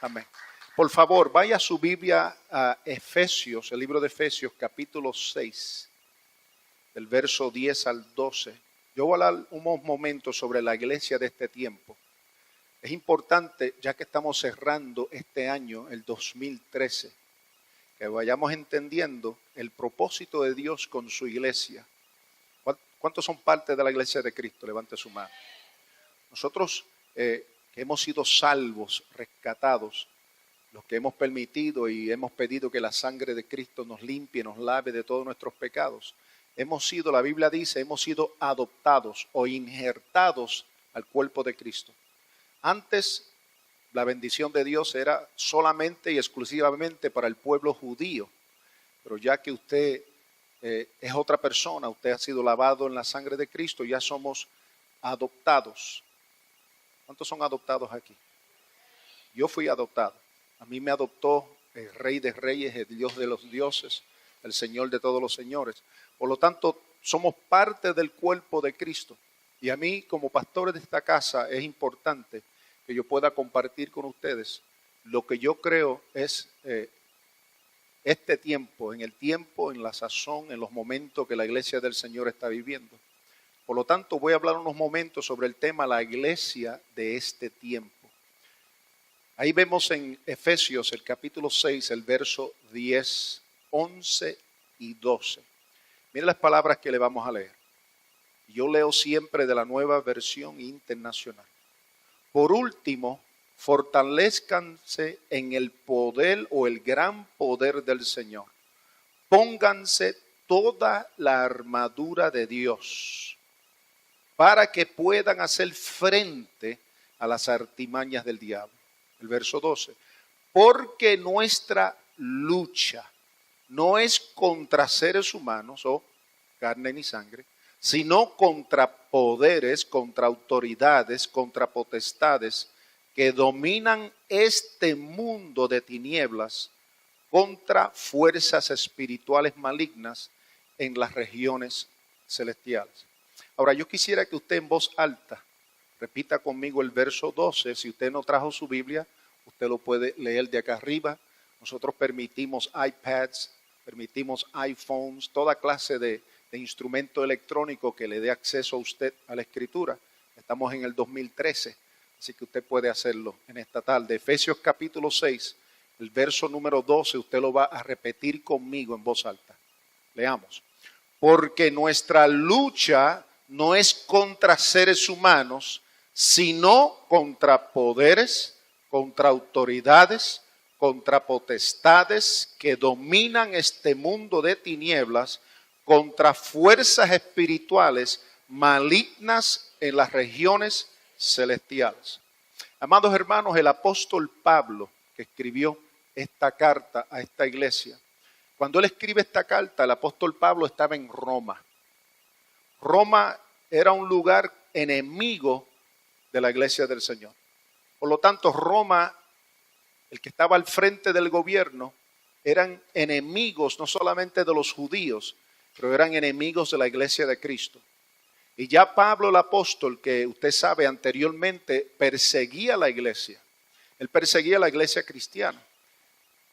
Amén. Por favor, vaya a su Biblia a Efesios, el libro de Efesios, capítulo 6, del verso 10 al 12. Yo voy a hablar unos momentos sobre la iglesia de este tiempo. Es importante, ya que estamos cerrando este año, el 2013, que vayamos entendiendo el propósito de Dios con su iglesia. ¿Cuántos son parte de la iglesia de Cristo? Levante su mano. Nosotros que hemos sido salvos, rescatados, los que hemos permitido y hemos pedido que la sangre de Cristo nos limpie, nos lave de todos nuestros pecados. Hemos sido, la Biblia dice, hemos sido adoptados o injertados al cuerpo de Cristo. Antes, la bendición de Dios era solamente y exclusivamente para el pueblo judío. Pero ya que usted es otra persona, usted ha sido lavado en la sangre de Cristo, ya somos adoptados. ¿Cuántos son adoptados aquí? Yo fui adoptado. A mí me adoptó el Rey de Reyes, el Dios de los dioses, el Señor de todos los señores. Por lo tanto, somos parte del cuerpo de Cristo. Y a mí, como pastor de esta casa, es importante que yo pueda compartir con ustedes lo que yo creo es este tiempo, en la sazón, en los momentos que la iglesia del Señor está viviendo. Por lo tanto, voy a hablar unos momentos sobre el tema la iglesia de este tiempo. Ahí vemos en Efesios el capítulo 6, el verso 10, 11 y 12. Miren las palabras que le vamos a leer. Yo leo siempre de la Nueva Versión Internacional. Por último, fortalezcanse en el poder o el gran poder del Señor. Pónganse toda la armadura de Dios para que puedan hacer frente a las artimañas del diablo. El verso 12. Porque nuestra lucha no es contra seres humanos o carne ni sangre, sino contra poderes, contra autoridades, contra potestades que dominan este mundo de tinieblas, contra fuerzas espirituales malignas en las regiones celestiales. Ahora, yo quisiera que usted en voz alta repita conmigo el verso 12. Si usted no trajo su Biblia, usted lo puede leer de acá arriba. Nosotros permitimos iPads, permitimos iPhones, toda clase de instrumento electrónico que le dé acceso a usted a la Escritura. Estamos en el 2013, así que usted puede hacerlo en esta tarde. Efesios capítulo 6, el verso número 12, usted lo va a repetir conmigo en voz alta. Leamos. Porque nuestra lucha no es contra seres humanos, sino contra poderes, contra autoridades, contra potestades que dominan este mundo de tinieblas, contra fuerzas espirituales malignas en las regiones celestiales. Amados hermanos, el apóstol Pablo, que escribió esta carta a esta iglesia, cuando él escribe esta carta, el apóstol Pablo estaba en Roma. Roma era un lugar enemigo de la iglesia del Señor. Por lo tanto, Roma, el que estaba al frente del gobierno, eran enemigos no solamente de los judíos, pero eran enemigos de la iglesia de Cristo. Y ya Pablo el apóstol, que usted sabe anteriormente, perseguía la iglesia. Él perseguía la iglesia cristiana.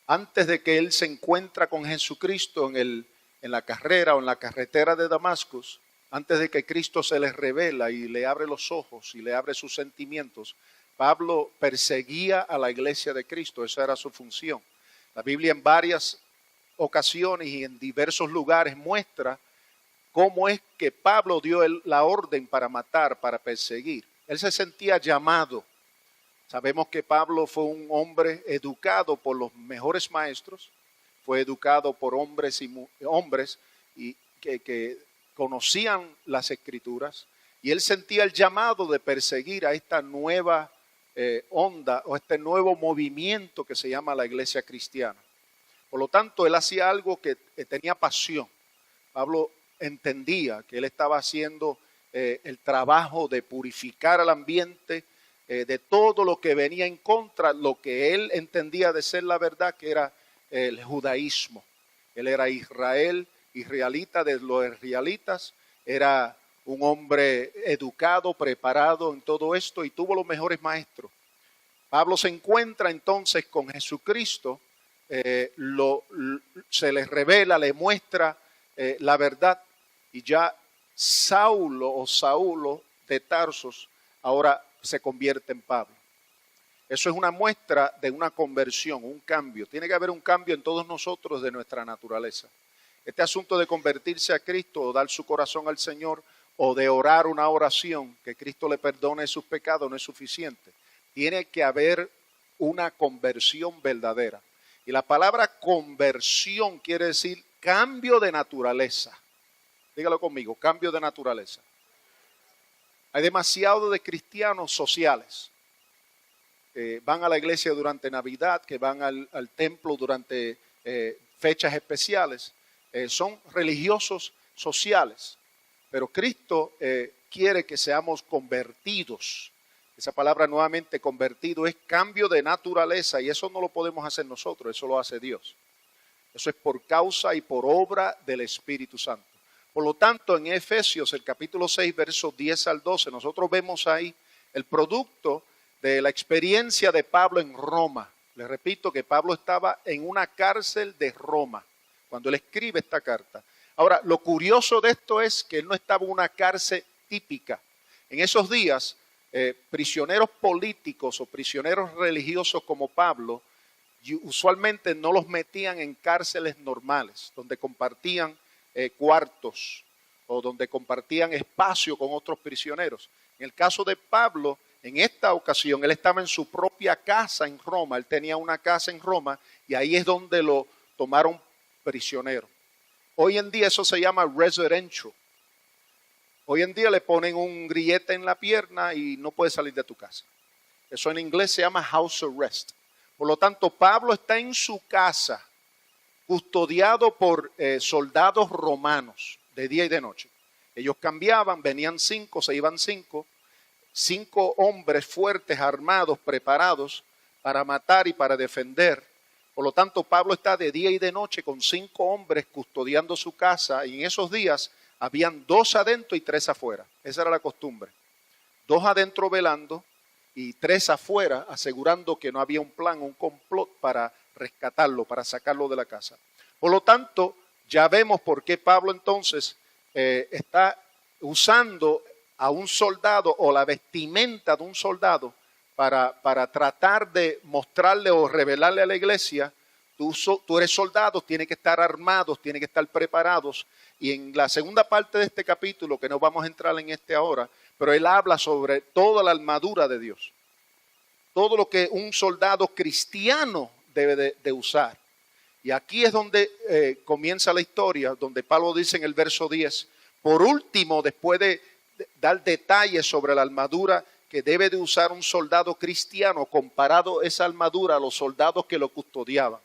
Antes de que él se encuentra con Jesucristo en la carrera o en la carretera de Damasco, antes de que Cristo se les revela y le abre los ojos y le abre sus sentimientos, Pablo perseguía a la iglesia de Cristo. Esa era su función. La Biblia en varias ocasiones y en diversos lugares muestra cómo es que Pablo dio la orden para matar, para perseguir. Él se sentía llamado. Sabemos que Pablo fue un hombre educado por los mejores maestros, fue educado por hombres y que conocían las Escrituras, y él sentía el llamado de perseguir a esta nueva onda o este nuevo movimiento que se llama la iglesia cristiana. Por lo tanto, él hacía algo que tenía pasión. Pablo entendía que él estaba haciendo el trabajo de purificar al ambiente de todo lo que venía en contra, lo que él entendía de ser la verdad, que era el judaísmo. Él era israelita de los israelitas, era un hombre educado, preparado en todo esto y tuvo los mejores maestros. Pablo se encuentra entonces con Jesucristo, se le revela, le muestra la verdad, y ya Saulo de Tarsos ahora se convierte en Pablo. Eso es una muestra de una conversión, un cambio. Tiene que haber un cambio en todos nosotros de nuestra naturaleza. Este asunto de convertirse a Cristo o dar su corazón al Señor o de orar una oración que Cristo le perdone sus pecados no es suficiente. Tiene que haber una conversión verdadera. Y la palabra conversión quiere decir cambio de naturaleza. Dígalo conmigo, cambio de naturaleza. Hay demasiado de cristianos sociales. Van a la iglesia durante Navidad, que van al templo durante fechas especiales. Son religiosos sociales. Pero Cristo quiere que seamos convertidos. Esa palabra nuevamente convertido es cambio de naturaleza, y eso no lo podemos hacer nosotros, eso lo hace Dios. Eso es por causa y por obra del Espíritu Santo. Por lo tanto, en Efesios, el capítulo 6, versos 10 al 12, nosotros vemos ahí el producto de la experiencia de Pablo en Roma. Les repito que Pablo estaba en una cárcel de Roma cuando él escribe esta carta. Ahora, lo curioso de esto es que él no estaba en una cárcel típica. En esos días, prisioneros políticos o prisioneros religiosos como Pablo, usualmente no los metían en cárceles normales, donde compartían cuartos o donde compartían espacio con otros prisioneros. En el caso de Pablo, en esta ocasión, él estaba en su propia casa en Roma. Él tenía una casa en Roma y ahí es donde lo tomaron prisionero. Hoy en día eso se llama residential. Hoy en día le ponen un grillete en la pierna y no puede salir de tu casa. Eso en inglés se llama house arrest. Por lo tanto, Pablo está en su casa, custodiado por soldados romanos de día y de noche. Ellos cambiaban, venían 5, se iban 5 hombres fuertes, armados, preparados para matar y para defender. Por lo tanto, Pablo está de día y de noche con 5 hombres custodiando su casa, y en esos días habían 2 adentro y 3 afuera. Esa era la costumbre. 2 adentro velando y 3 afuera, asegurando que no había un plan, un complot para rescatarlo, para sacarlo de la casa. Por lo tanto, ya vemos por qué Pablo entonces está usando a un soldado o la vestimenta de un soldado para tratar de mostrarle o revelarle a la iglesia: tú eres soldado, tienes que estar armados, tienes que estar preparados. Y en la segunda parte de este capítulo, que no vamos a entrar en este ahora, pero él habla sobre toda la armadura de Dios. Todo lo que un soldado cristiano debe de usar. Y aquí es donde comienza la historia, donde Pablo dice en el verso 10, por último, después de dar detalles sobre la armadura que debe de usar un soldado cristiano, comparado esa armadura a los soldados que lo custodiaban.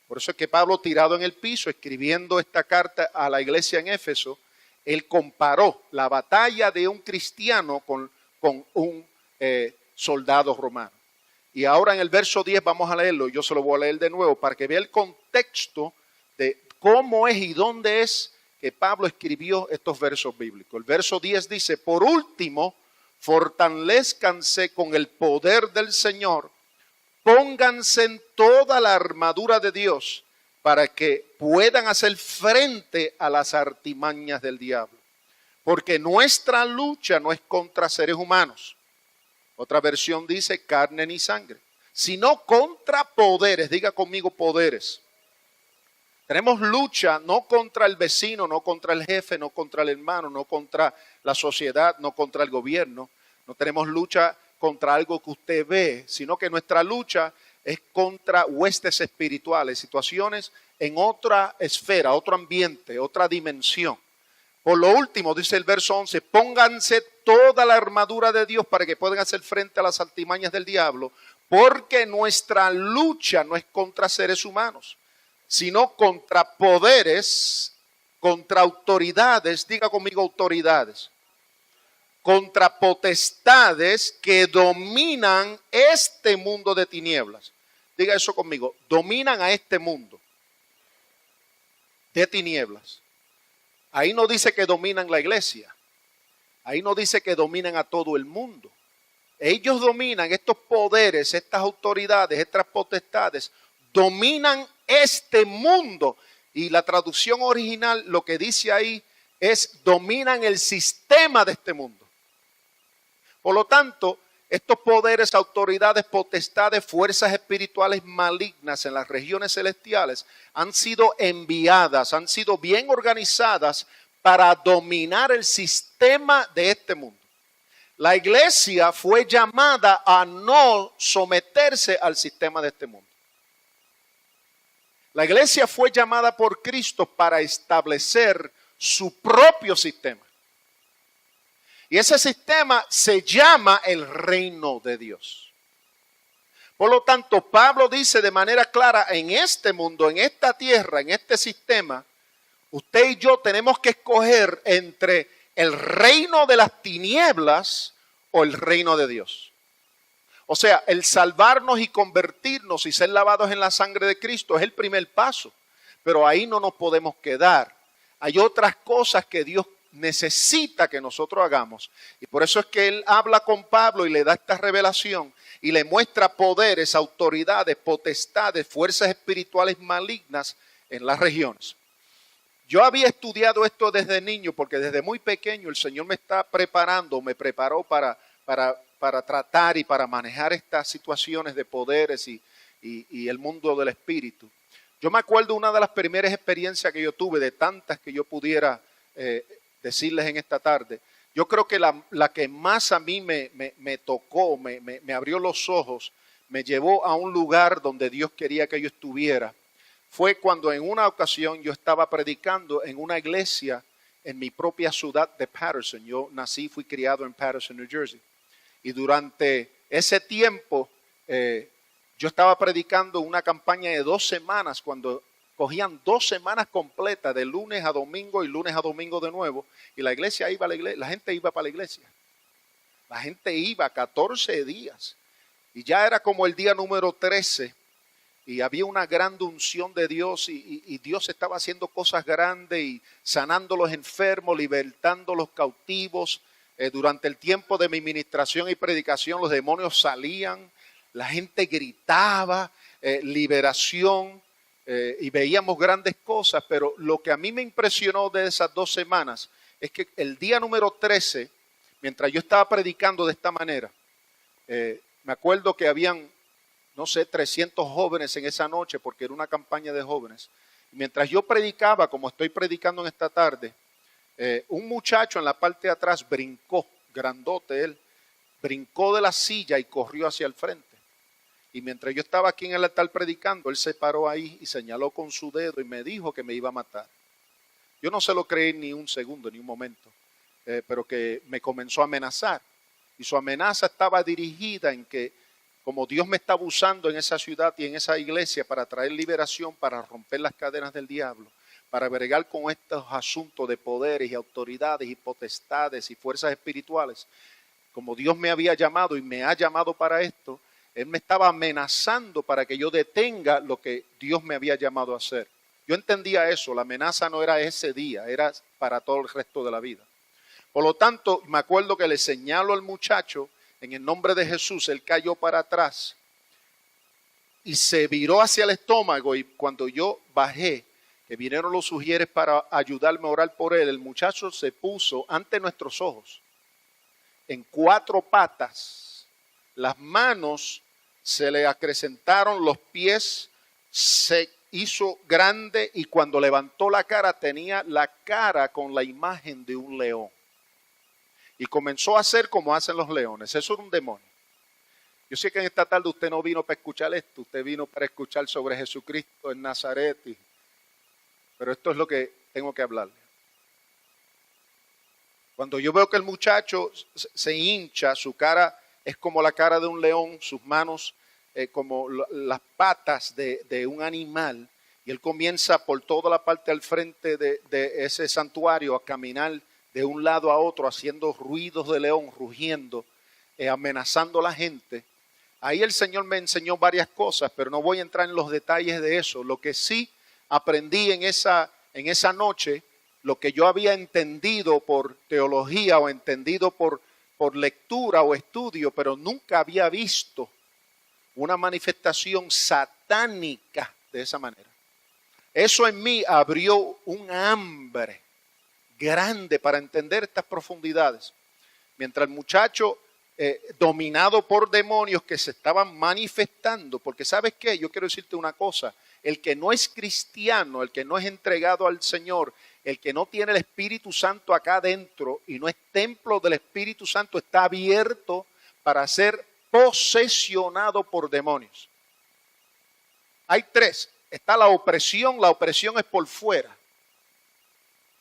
Por eso es que Pablo, tirado en el piso, escribiendo esta carta a la iglesia en Éfeso, él comparó la batalla de un cristiano con un soldado romano. Y ahora en el verso 10 vamos a leerlo, yo se lo voy a leer de nuevo para que vea el contexto de cómo es y dónde es que Pablo escribió estos versos bíblicos. El verso 10 dice: por último, fortalezcanse con el poder del Señor, pónganse en toda la armadura de Dios para que puedan hacer frente a las artimañas del diablo. Porque nuestra lucha no es contra seres humanos. Otra versión dice carne ni sangre, sino contra poderes. Diga conmigo, poderes. Tenemos lucha no contra el vecino, no contra el jefe, no contra el hermano, no contra la sociedad, no contra el gobierno. No tenemos lucha contra algo que usted ve, sino que nuestra lucha es contra huestes espirituales, situaciones en otra esfera, otro ambiente, otra dimensión. Por lo último, dice el verso 11, pónganse toda la armadura de Dios para que puedan hacer frente a las artimañas del diablo, porque nuestra lucha no es contra seres humanos, sino contra poderes, contra autoridades, diga conmigo autoridades, contra potestades que dominan este mundo de tinieblas. Diga eso conmigo, dominan a este mundo de tinieblas. Ahí no dice que dominan la iglesia, ahí no dice que dominan a todo el mundo. ellos dominan estos poderes, estas autoridades, estas potestades, dominan este mundo. Y la traducción original lo que dice ahí es dominan el sistema de este mundo. Por lo tanto, estos poderes, autoridades, potestades, fuerzas espirituales malignas en las regiones celestiales han sido enviadas, han sido bien organizadas para dominar el sistema de este mundo. La iglesia fue llamada a no someterse al sistema de este mundo. La iglesia fue llamada por Cristo para establecer su propio sistema. Y ese sistema se llama el reino de Dios. Por lo tanto, Pablo dice de manera clara, en este mundo, en esta tierra, en este sistema, usted y yo tenemos que escoger entre el reino de las tinieblas o el reino de Dios. O sea, el salvarnos y convertirnos y ser lavados en la sangre de Cristo es el primer paso. Pero ahí no nos podemos quedar. Hay otras cosas que Dios necesita que nosotros hagamos. Y por eso es que él habla con Pablo y le da esta revelación y le muestra poderes, autoridades, potestades, fuerzas espirituales malignas en las regiones. Yo había estudiado esto desde niño porque desde muy pequeño el Señor me preparó para tratar y para manejar estas situaciones de poderes y el mundo del espíritu. Yo me acuerdo una de las primeras experiencias que yo tuve, de tantas que yo pudiera decirles en esta tarde. Yo creo que la que más a mí me tocó, me abrió los ojos, me llevó a un lugar donde Dios quería que yo estuviera. Fue cuando en una ocasión yo estaba predicando en una iglesia en mi propia ciudad de Paterson. Yo nací, fui criado en Paterson, New Jersey. Y durante ese tiempo yo estaba predicando una campaña de 2 semanas cuando cogían 2 semanas completas de lunes a domingo y lunes a domingo de nuevo. Y la iglesia iba a la iglesia, la gente iba para la iglesia. La gente iba 14 días. Y ya era como el día número 13. Y había una gran unción de Dios y Dios estaba haciendo cosas grandes y sanando los enfermos, libertando los cautivos. Durante el tiempo de mi ministración y predicación, los demonios salían, la gente gritaba, liberación. Y veíamos grandes cosas, pero lo que a mí me impresionó de esas 2 semanas es que el día número 13, mientras yo estaba predicando de esta manera, me acuerdo que habían, 300 jóvenes en esa noche, porque era una campaña de jóvenes. Y mientras yo predicaba, como estoy predicando en esta tarde, un muchacho en la parte de atrás brincó, grandote él, brincó de la silla y corrió hacia el frente. Y mientras yo estaba aquí en el altar predicando, él se paró ahí y señaló con su dedo y me dijo que me iba a matar. Yo no se lo creí ni un segundo, ni un momento, pero que me comenzó a amenazar. Y su amenaza estaba dirigida en que, como Dios me estaba usando en esa ciudad y en esa iglesia para traer liberación, para romper las cadenas del diablo, para bregar con estos asuntos de poderes y autoridades y potestades y fuerzas espirituales, como Dios me había llamado y me ha llamado para esto, Él me estaba amenazando para que yo detenga lo que Dios me había llamado a hacer. Yo entendía eso, la amenaza no era ese día, era para todo el resto de la vida. Por lo tanto, me acuerdo que le señalo al muchacho, en el nombre de Jesús, él cayó para atrás y se viró hacia el estómago, y cuando yo bajé, que vinieron los sugieres para ayudarme a orar por él, el muchacho se puso ante nuestros ojos en 4 patas, las manos se le acrecentaron, los pies se hizo grande y cuando levantó la cara tenía la cara con la imagen de un león. Y comenzó a hacer como hacen los leones. Eso era un demonio. Yo sé que en esta tarde usted no vino para escuchar esto, usted vino para escuchar sobre Jesucristo en Nazaret. Pero esto es lo que tengo que hablarle. Cuando yo veo que el muchacho se hincha, su cara es como la cara de un león, sus manos como las patas de un animal, y él comienza por toda la parte al frente de ese santuario a caminar de un lado a otro, haciendo ruidos de león, rugiendo, amenazando a la gente. Ahí el Señor me enseñó varias cosas, pero no voy a entrar en los detalles de eso. Lo que sí aprendí en esa noche, lo que yo había entendido por teología o entendido por por lectura o estudio, pero nunca había visto una manifestación satánica de esa manera. Eso en mí abrió un hambre grande para entender estas profundidades. Mientras el muchacho, dominado por demonios que se estaban manifestando, porque ¿sabes qué? Yo quiero decirte una cosa, el que no es cristiano, el que no es entregado al Señor, el que no tiene el Espíritu Santo acá adentro y no es templo del Espíritu Santo, está abierto para ser posesionado por demonios. Hay tres. Está la opresión es por fuera.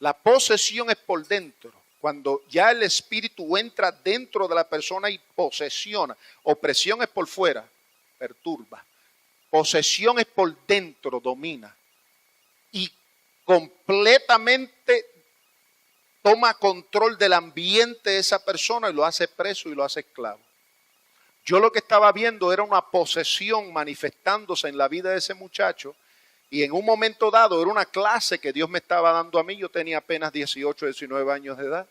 La posesión es por dentro. Cuando ya el espíritu entra dentro de la persona y posesiona. Opresión es por fuera, perturba. Posesión es por dentro, domina. Y completamente toma control del ambiente de esa persona y lo hace preso y lo hace esclavo. Yo lo que estaba viendo era una posesión manifestándose en la vida de ese muchacho. Y en un momento dado, era una clase que Dios me estaba dando a mí. Yo tenía apenas 18, 19 años de edad.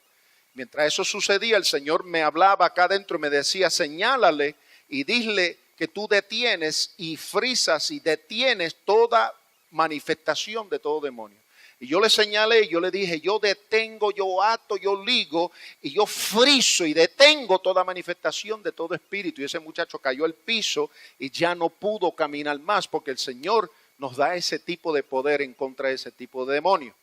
Mientras eso sucedía, el Señor me hablaba acá adentro y me decía, señálale y dile que tú detienes y frisas y detienes toda manifestación de todo demonio. Y yo le señalé y yo le dije, yo detengo, yo ato, yo ligo y yo friso y detengo toda manifestación de todo espíritu. Y ese muchacho cayó al piso y ya no pudo caminar más porque el Señor nos da ese tipo de poder en contra de ese tipo de demonio.